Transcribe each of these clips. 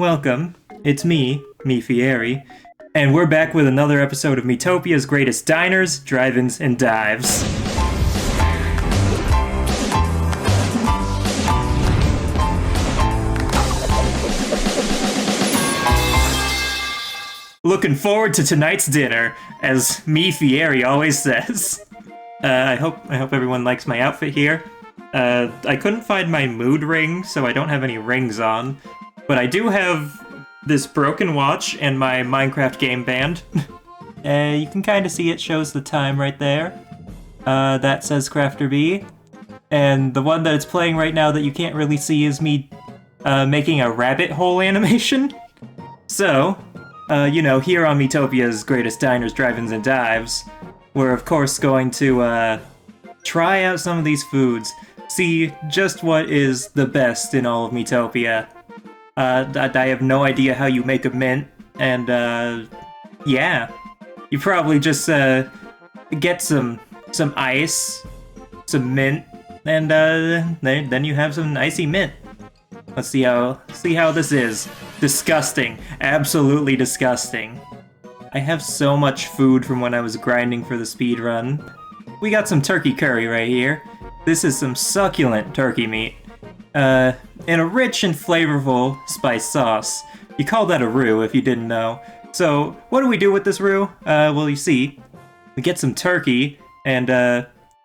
Welcome, it's me, Fieri, and we're back with another episode of Miitopia's greatest diners, drive-ins, and dives. Looking forward to tonight's dinner, as Fieri always says. I hope everyone likes my outfit here. I couldn't find my mood ring, so I don't have any rings on. But I do have this broken watch and my Minecraft game band. You can kind of see it shows the time right there. That says CrafterB. And the one that it's playing right now that you can't really see is me making a rabbit hole animation. So, here on Miitopia's greatest diners, drive-ins, and dives, we're of course going to try out some of these foods. See just what is the best in all of Miitopia. I have no idea how you make a mint, and yeah. You probably just get some ice, some mint, and then you have some icy mint. Let's see how this is. Disgusting. Absolutely disgusting. I have so much food from when I was grinding for the speedrun. We got some turkey curry right here. This is some succulent turkey meat. In a rich and flavorful spice sauce. You call that a roux if you didn't know. So, what do we do with this roux? Well, you see, we get some turkey and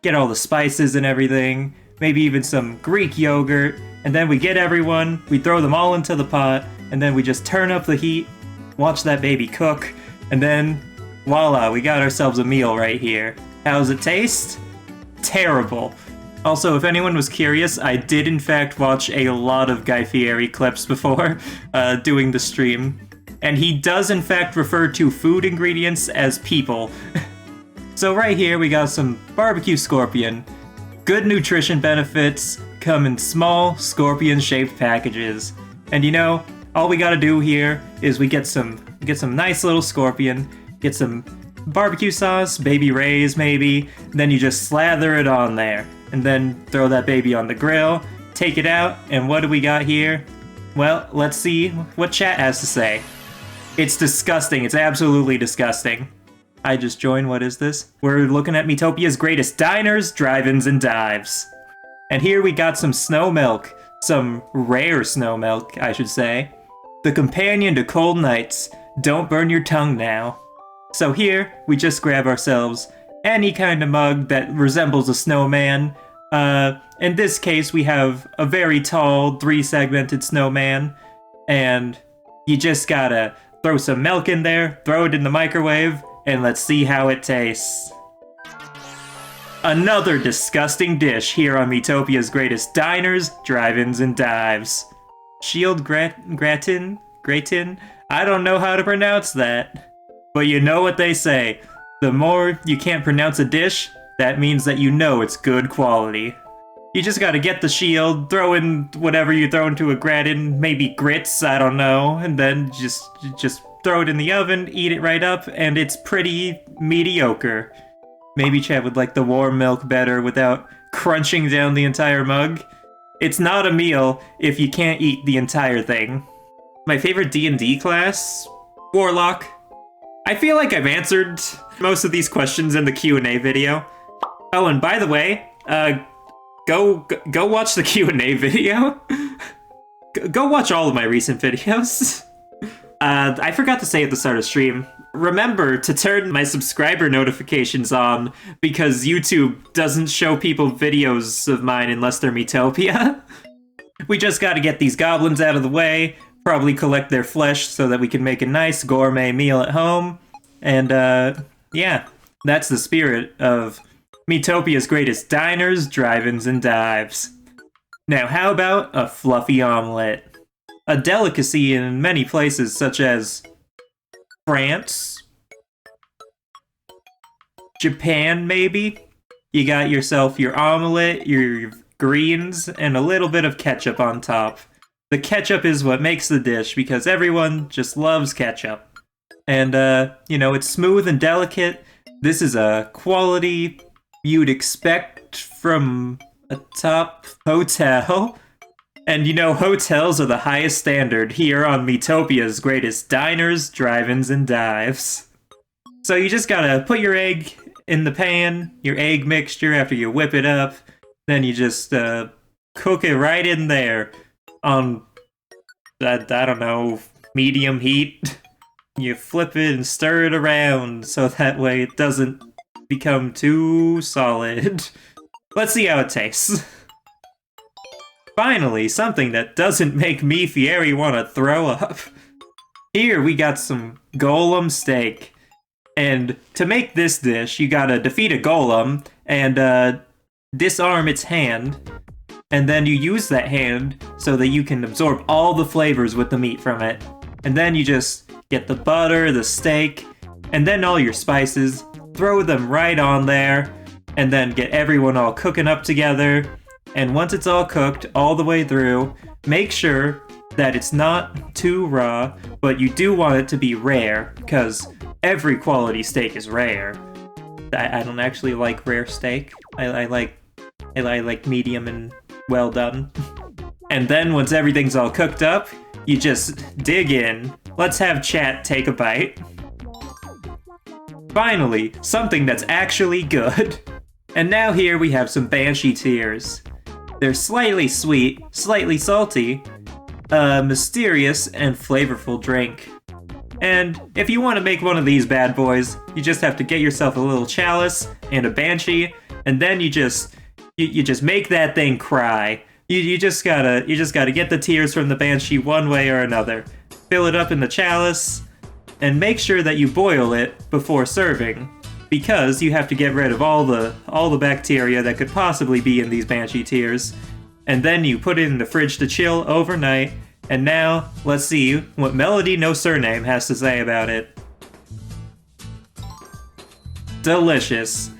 get all the spices and everything, maybe even some Greek yogurt, and then we get everyone, we throw them all into the pot, and then we just turn up the heat, watch that baby cook, and then voila, we got ourselves a meal right here. How's it taste? Terrible. Also, if anyone was curious, I did in fact watch a lot of Guy Fieri clips before doing the stream. And he does in fact refer to food ingredients as people. So right here we got some barbecue scorpion. Good nutrition benefits, come in small scorpion-shaped packages. And all we gotta do here is we get some nice little scorpion, get some barbecue sauce, baby Ray's maybe, then you just slather it on there. And then throw that baby on the grill, take it out, and what do we got here? Well, let's see what chat has to say. It's disgusting. It's absolutely disgusting. I just joined. What is this? We're looking at Miitopia's greatest diners, drive-ins, and dives. And here we got some snow milk. Some rare snow milk, I should say. The companion to cold nights. Don't burn your tongue now. So here, we just grab ourselves any kind of mug that resembles a snowman. In this case, we have a very tall, 3-segmented snowman, and you just gotta throw some milk in there, throw it in the microwave, and let's see how it tastes. Another disgusting dish here on Miitopia's greatest diners, drive-ins, and dives. Shield gratin? I don't know how to pronounce that. But you know what they say. The more you can't pronounce a dish, that means that you know it's good quality. You just gotta get the shield, throw in whatever you throw into a gratin, maybe grits, I don't know, and then just throw it in the oven, eat it right up, and it's pretty mediocre. Maybe Chad would like the warm milk better without crunching down the entire mug. It's not a meal if you can't eat the entire thing. My favorite D&D class? Warlock. I feel like I've answered most of these questions in the Q&A video. Oh, and by the way, go watch the Q&A video. Go watch all of my recent videos. I forgot to say at the start of stream, remember to turn my subscriber notifications on because YouTube doesn't show people videos of mine unless they're Miitopia. We just gotta get these goblins out of the way, probably collect their flesh so that we can make a nice gourmet meal at home. And, yeah, that's the spirit of Miitopia's greatest diners, drive-ins, and dives. Now, how about a fluffy omelette? A delicacy in many places, such as France, Japan, maybe? You got yourself your omelette, your greens, and a little bit of ketchup on top. The ketchup is what makes the dish, because everyone just loves ketchup. And, it's smooth and delicate. This is a quality you'd expect from a top hotel. And you know, hotels are the highest standard here on Miitopia's greatest diners, drive-ins, and dives. So you just gotta put your egg in the pan, your egg mixture after you whip it up, then you just cook it right in there on, I don't know, medium heat. You flip it and stir it around so that way it doesn't become too solid. Let's see how it tastes. Finally, something that doesn't make me Fieri want to throw up. Here we got some golem steak. And to make this dish, you gotta defeat a golem and disarm its hand. And then you use that hand so that you can absorb all the flavors with the meat from it. And then you just get the butter, the steak, and then all your spices, throw them right on there, and then get everyone all cooking up together. And once it's all cooked all the way through, make sure that it's not too raw, but you do want it to be rare, because every quality steak is rare. I don't actually like rare steak. I like medium and well done. And then once everything's all cooked up, you just dig in. Let's have chat take a bite. Finally, something that's actually good. And now here we have some banshee tears. They're slightly sweet, slightly salty, a mysterious and flavorful drink. And if you want to make one of these bad boys, you just have to get yourself a little chalice and a banshee, and then you just make that thing cry. You just gotta get the tears from the banshee one way or another. Fill it up in the chalice, and make sure that you boil it before serving, because you have to get rid of all the bacteria that could possibly be in these banshee tears. And then you put it in the fridge to chill overnight. And now, let's see what Melody No Surname has to say about it. Delicious.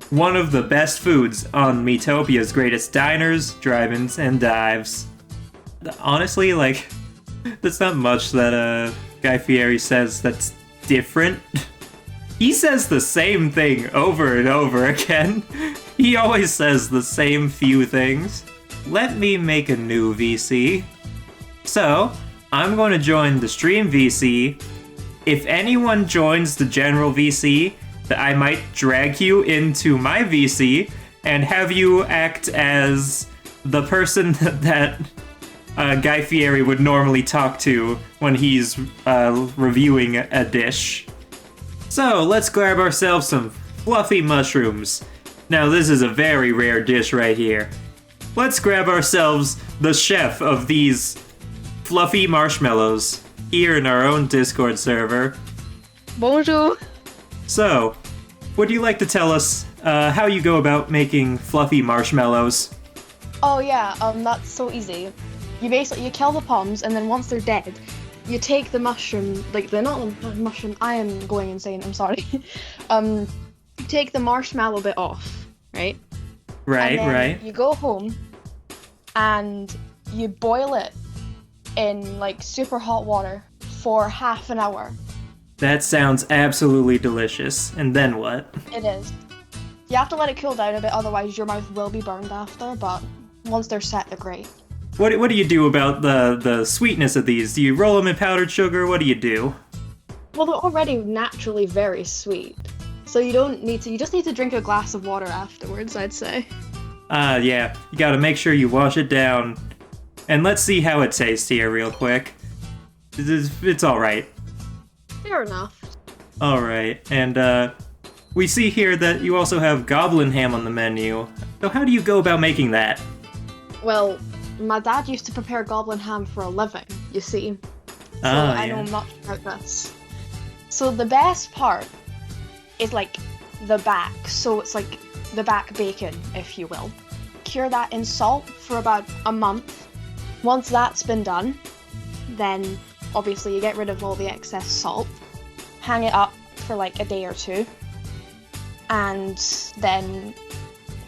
One of the best foods on Miitopia's greatest diners, drive-ins, and dives. Honestly, like, there's not much that Guy Fieri says that's different. He says the same thing over and over again. He always says the same few things. Let me make a new VC. So, I'm going to join the stream VC. If anyone joins the general VC, I might drag you into my VC and have you act as the person that Guy Fieri would normally talk to when he's reviewing a dish. So, let's grab ourselves some fluffy mushrooms. Now, this is a very rare dish right here. Let's grab ourselves the chef of these fluffy marshmallows here in our own Discord server. Bonjour. So, would you like to tell us how you go about making fluffy marshmallows? Oh yeah, that's so easy. You kill the poms, and then once they're dead, you take the mushroom, like they're not mushroom. I am going insane. I'm sorry. You take the marshmallow bit off, right? Right, and then right. You go home, and you boil it in like super hot water for half an hour. That sounds absolutely delicious. And then what? It is. You have to let it cool down a bit, otherwise your mouth will be burned after, but once they're set, they're great. What do you do about the sweetness of these? Do you roll them in powdered sugar? What do you do? Well, they're already naturally very sweet, so you just need to drink a glass of water afterwards, I'd say. Yeah, you gotta make sure you wash it down. And let's see how it tastes here real quick. It's alright. Fair enough. Alright, and we see here that you also have goblin ham on the menu. So how do you go about making that? Well, my dad used to prepare goblin ham for a living, you see. So I know much about this. So the best part is like the back. So it's like the back bacon, if you will. Cure that in salt for about a month. Once that's been done, then obviously you get rid of all the excess salt. Hang it up for like a day or two. And then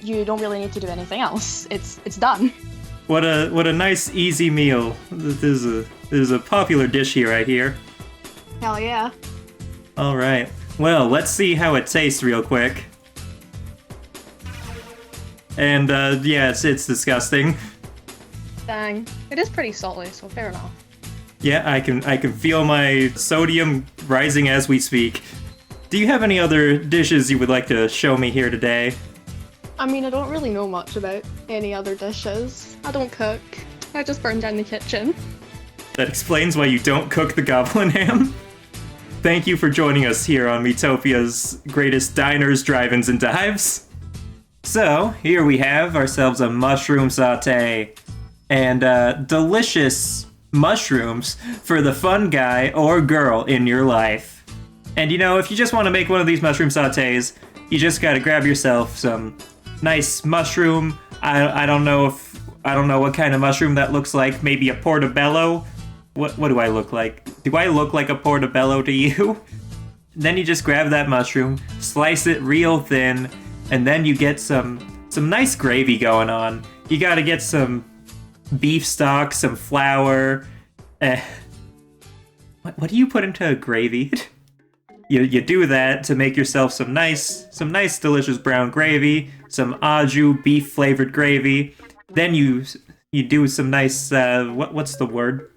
you don't really need to do anything else. It's done. What a nice easy meal. This is a popular dish here right here. Hell yeah. Alright. Well, let's see how it tastes real quick. And yeah, it's disgusting. Dang. It is pretty salty, so fair enough. Yeah, I can feel my sodium rising as we speak. Do you have any other dishes you would like to show me here today? I mean, I don't really know much about any other dishes. I don't cook. I just burn down the kitchen. That explains why you don't cook the goblin ham. Thank you for joining us here on Miitopia's greatest diners, drive-ins, and dives. So, here we have ourselves a mushroom sauté. And delicious mushrooms for the fun guy or girl in your life. And you know, if you just want to make one of these mushroom sautés, you just gotta grab yourself some nice mushroom. I don't know what kind of mushroom that looks like. Maybe a portobello. What do I look like? Do I look like a portobello to you? Then you just grab that mushroom, slice it real thin, and then you get some nice gravy going on. You gotta get some beef stock, some flour. What do you put into a gravy? You do that to make yourself some nice delicious brown gravy, some au jus beef flavored gravy. Then you do some nice what's the word?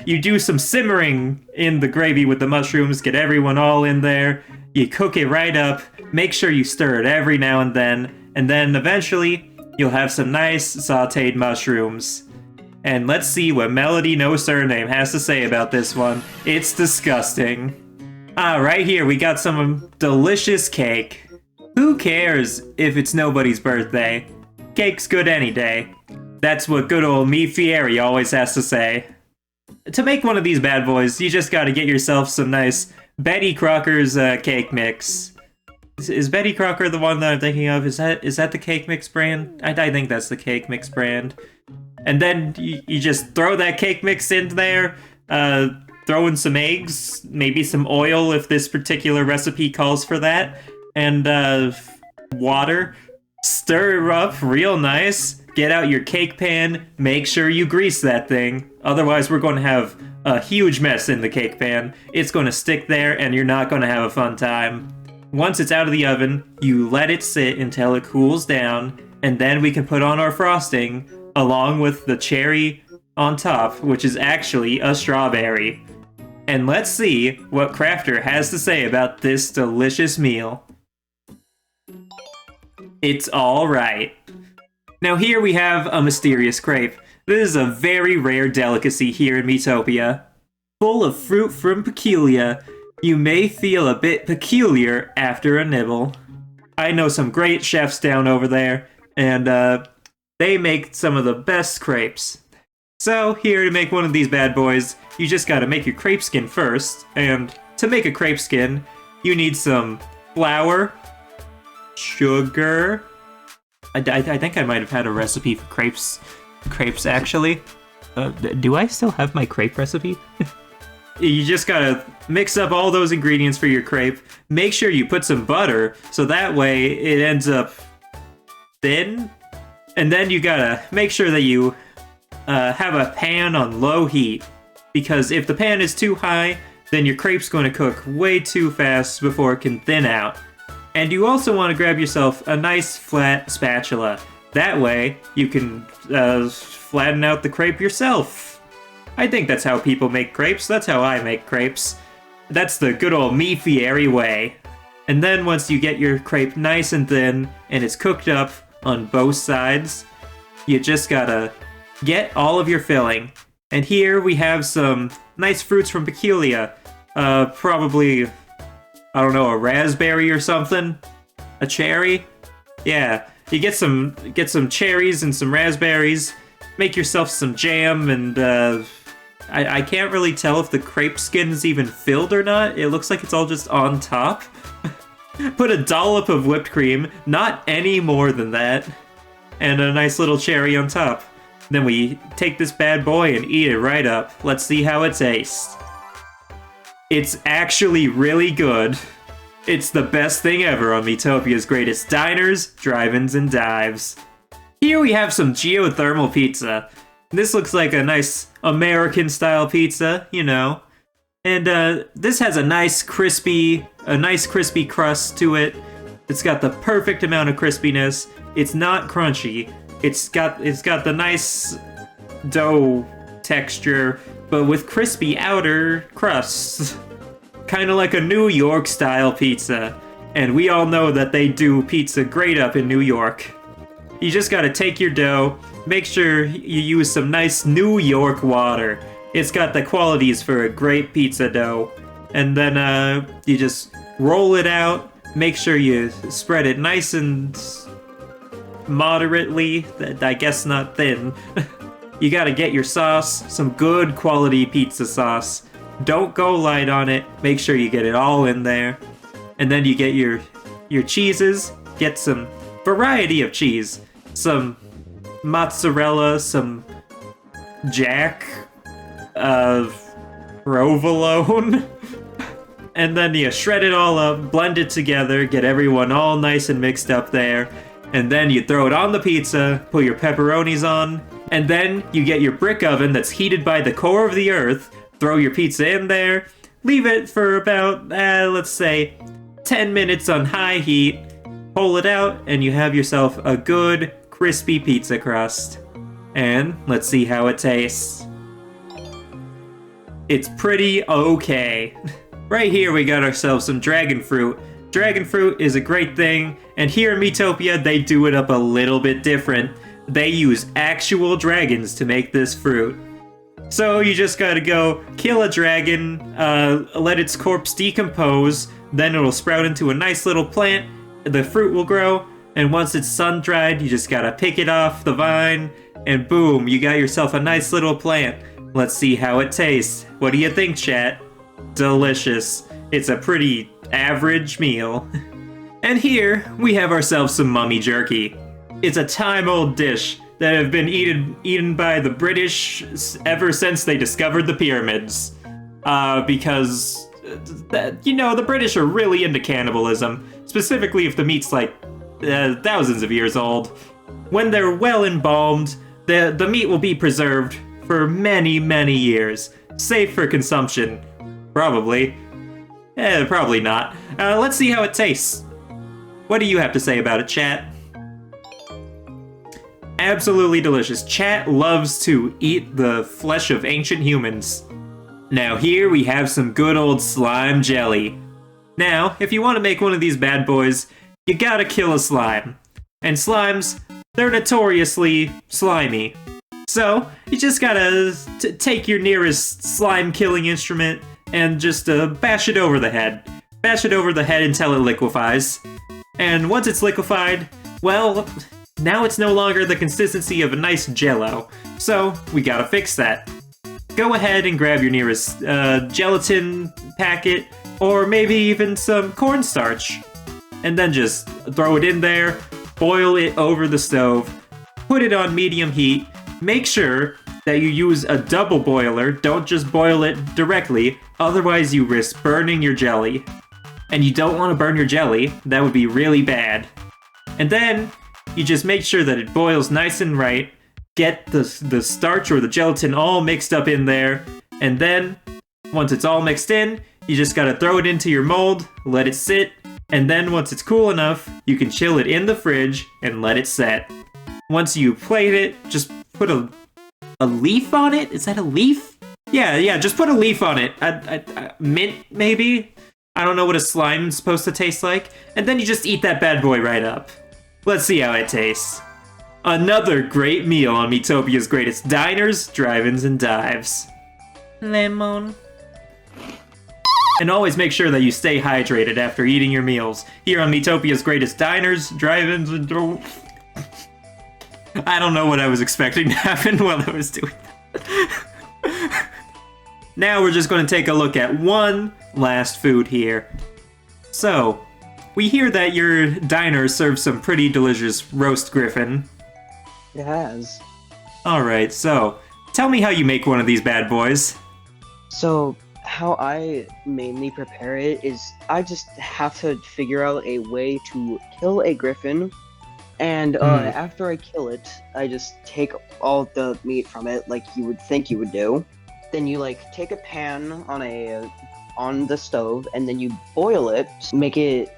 You do some simmering in the gravy with the mushrooms, get everyone all in there. You cook it right up. Make sure you stir it every now and then eventually you'll have some nice sautéed mushrooms. And let's see what Melody No Surname has to say about this one. It's disgusting. Right here we got some delicious cake. Who cares if it's nobody's birthday? Cake's good any day. That's what good old me Fieri always has to say. To make one of these bad boys, you just gotta get yourself some nice Betty Crocker's cake mix. Is Betty Crocker the one that I'm thinking of? Is that the cake mix brand? I think that's the cake mix brand. And then you just throw that cake mix in there, throw in some eggs, maybe some oil if this particular recipe calls for that, and water. Stir it up real nice. Get out your cake pan. Make sure you grease that thing. Otherwise, we're going to have a huge mess in the cake pan. It's going to stick there, and you're not going to have a fun time. Once it's out of the oven, you let it sit until it cools down, and then we can put on our frosting, along with the cherry on top, which is actually a strawberry. And let's see what Crafter has to say about this delicious meal. It's all right. Now here we have a mysterious crepe. This is a very rare delicacy here in Miitopia. Full of fruit from Peculia, you may feel a bit peculiar after a nibble. I know some great chefs down over there, and they make some of the best crepes. So here to make one of these bad boys, you just gotta make your crepe skin first, and to make a crepe skin, you need some flour, sugar. I think I might have had a recipe for crepes actually. Do I still have my crepe recipe? You just gotta mix up all those ingredients for your crepe. Make sure you put some butter, so that way it ends up thin. And then you gotta make sure that you have a pan on low heat, because if the pan is too high, then your crepe's going to cook way too fast before it can thin out. And you also want to grab yourself a nice flat spatula. That way, you can flatten out the crepe yourself. I think that's how people make crepes. That's how I make crepes. That's the good old me Fieri way. And then once you get your crepe nice and thin, and it's cooked up on both sides, you just gotta get all of your filling. And here we have some nice fruits from Peculia. Probably, I don't know, a raspberry or something? A cherry? Yeah, you get some cherries and some raspberries, make yourself some jam, and I can't really tell if the crepe skin is even filled or not. It looks like it's all just on top. Put a dollop of whipped cream, not any more than that, and a nice little cherry on top. Then we take this bad boy and eat it right up. Let's see how it tastes. It's actually really good. It's the best thing ever on Miitopia's greatest diners, drive-ins, and dives. Here we have some geothermal pizza. This looks like a nice American-style pizza, you know. And this has a nice crispy crust to it. It's got the perfect amount of crispiness. It's not crunchy. It's got the nice dough texture, but with crispy outer crusts. Kind of like a New York style pizza. And we all know that they do pizza great up in New York. You just gotta take your dough, make sure you use some nice New York water. It's got the qualities for a great pizza dough. And then you just roll it out, make sure you spread it nice and moderately, I guess not thin. You gotta get your sauce, some good quality pizza sauce. Don't go light on it, make sure you get it all in there. And then you get your cheeses, get some variety of cheese. Some mozzarella, some jack, provolone. And then you shred it all up, blend it together, get everyone all nice and mixed up there. And then you throw it on the pizza, put your pepperonis on, and then you get your brick oven that's heated by the core of the earth, throw your pizza in there, leave it for about, let's say, 10 minutes on high heat, pull it out, and you have yourself a good, crispy pizza crust. And let's see how it tastes. It's pretty okay. Right here we got ourselves some dragon fruit. Dragon fruit is a great thing, and here in Miitopia they do it up a little bit different. They use actual dragons to make this fruit. So you just gotta go kill a dragon, let its corpse decompose, then it'll sprout into a nice little plant, the fruit will grow, and once it's sun-dried, you just gotta pick it off the vine, and boom, you got yourself a nice little plant. Let's see how it tastes. What do you think, chat? Delicious. It's a pretty average meal. And here, we have ourselves some mummy jerky. It's a time-old dish that have been eaten by the British ever since they discovered the pyramids. Because, the British are really into cannibalism, specifically if the meat's like thousands of years old. When they're well embalmed, the meat will be preserved for many, many years, safe for consumption. Probably. Probably not. Let's see how it tastes. What do you have to say about it, chat? Absolutely delicious. Chat loves to eat the flesh of ancient humans. Now here we have some good old slime jelly. Now, if you want to make one of these bad boys, you gotta kill a slime. And slimes, they're notoriously slimy. So, you just gotta take your nearest slime killing instrument and just bash it over the head. Bash it over the head until it liquefies. And once it's liquefied, well, now it's no longer the consistency of a nice jello. So, we gotta fix that. Go ahead and grab your nearest gelatin packet, or maybe even some cornstarch. And then just throw it in there, boil it over the stove, put it on medium heat, make sure that you use a double boiler, don't just boil it directly, otherwise you risk burning your jelly. And you don't want to burn your jelly, that would be really bad. And then, you just make sure that it boils nice and right, get the starch or the gelatin all mixed up in there, and then, once it's all mixed in, you just gotta throw it into your mold, let it sit, and then once it's cool enough, you can chill it in the fridge and let it set. Once you plate it, just put a leaf on it? Is that a leaf? Yeah, just put a leaf on it. Mint, maybe? I don't know what a slime's supposed to taste like. And then you just eat that bad boy right up. Let's see how it tastes. Another great meal on Miitopia's greatest diners, drive-ins, and dives. Lemon. And always make sure that you stay hydrated after eating your meals. Here on Miitopia's greatest diners, drive-ins, and... I don't know what I was expecting to happen while I was doing that. Now we're just going to take a look at one last food here. So, we hear that your diner serves some pretty delicious roast griffin. It has. Alright, so, tell me how you make one of these bad boys. So, how I mainly prepare it is I just have to figure out a way to kill a griffin. And after I kill it, I just take all the meat from it, like you would think you would do. Then you take a pan on the stove, and then you boil it, make it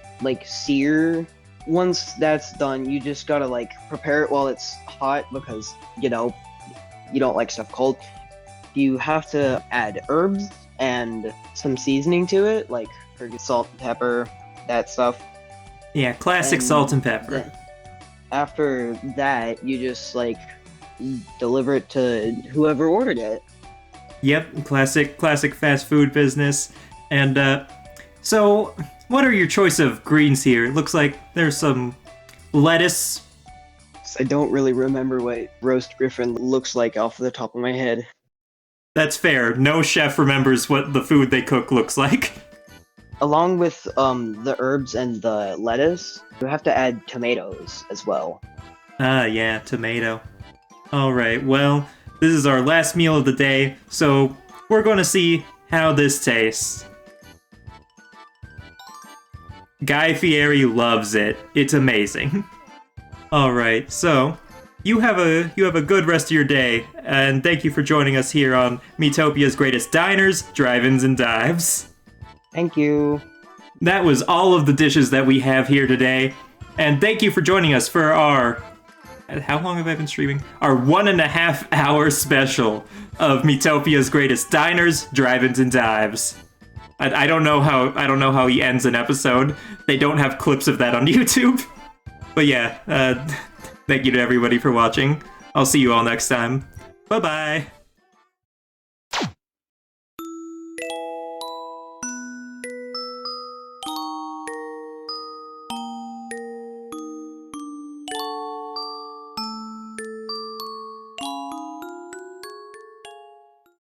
sear. Once that's done, you just gotta prepare it while it's hot because you don't like stuff cold, you have to add herbs and some seasoning to it, like salt and pepper, that stuff. Yeah, classic And salt and pepper. After that, you just like deliver it to whoever ordered it. Yep, classic fast food business. And so, what are your choice of greens here? It looks like there's some lettuce. I don't really remember what roast griffin looks like off the top of my head. That's fair. No chef remembers what the food they cook looks like. Along with the herbs and the lettuce, you have to add tomatoes as well. Ah, yeah, tomato. Alright, well, this is our last meal of the day, so we're gonna see how this tastes. Guy Fieri loves it. It's amazing. Alright, so you have a good rest of your day, and thank you for joining us here on Miitopia's greatest diners, drive-ins, and dives. Thank you. That was all of the dishes that we have here today, and thank you for joining us for our... How long have I been streaming? Our 1.5 hour special of Miitopia's greatest diners, drive-ins, and dives. I don't know how he ends an episode. They don't have clips of that on YouTube. But yeah, thank you to everybody for watching. I'll see you all next time. Bye-bye!